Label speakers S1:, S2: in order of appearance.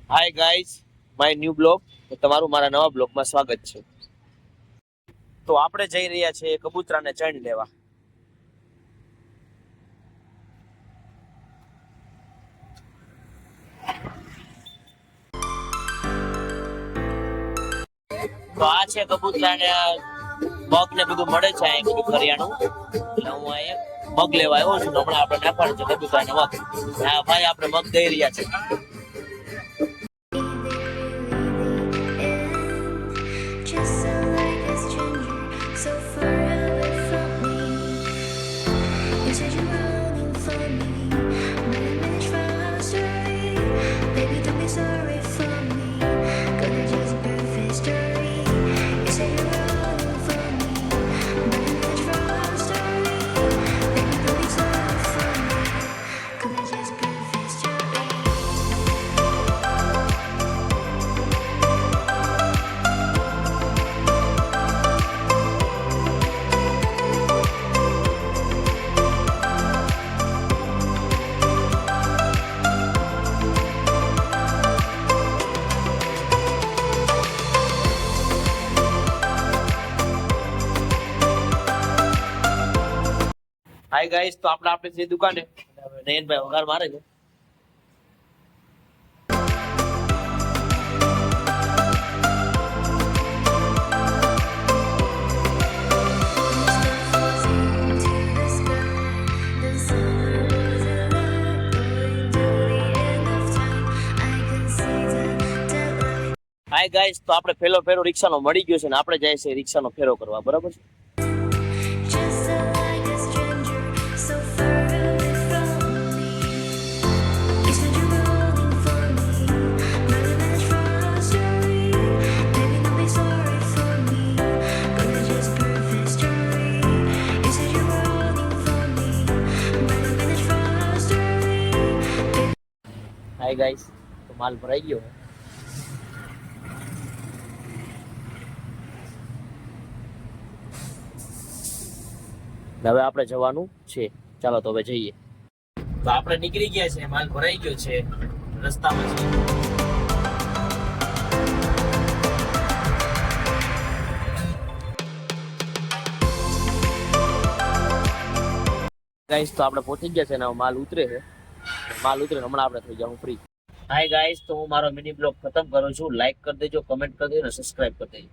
S1: Hi guys, my new blog. તમારું મારા નવા બ્લોગમાં સ્વાગત છે. તો આપણે જઈ રહ્યા છીએ કબૂતરાને ચણ લેવા. તો આ છે કબૂતરાને મગ ને બધું મળે છે, અહીં બધું કરિયાણું. એટલે હું અહીંયા મગ લેવા આવ્યો છું. હમણાં આપણે નાખવાનું છે કબૂતરાને મગ. હા ભાઈ, આપણે મગ દઈ રહ્યા છે. હાય ગાઈસ, તો આપણે જે દુકાને નયનભાઈ વઘાર મારે છે. હાય ગાઈસ, તો આપણે પેલો ફેરો રિક્ષાનો મળી ગયો છે ને આપણે જાય છે રિક્ષાનો ફેરો કરવા. બરાબર છે. હાય ગાઈસ, તો માલ ભરાઈ ગયો. હવે આપણે જવાનું છે. ચાલો તો હવે જઈએ. તો આપણે નીકળી ગયા છે, માલ ભરાઈ ગયો છે, રસ્તામાં છે. ગાઈસ, તો આપણે પહોંચી ગયા છે ને માલ ઉતરે છે. માલ ઉતરે હમણાં આપણે થઈ જાવ ફ્રી. હાય ગાઈસ, તો હું મારો મિની બ્લોગ ખતમ કરું છું. લાઈક કરી દેજો, કમેન્ટ કરી દેજો અને સબસ્ક્રાઇબ કરી દેજો.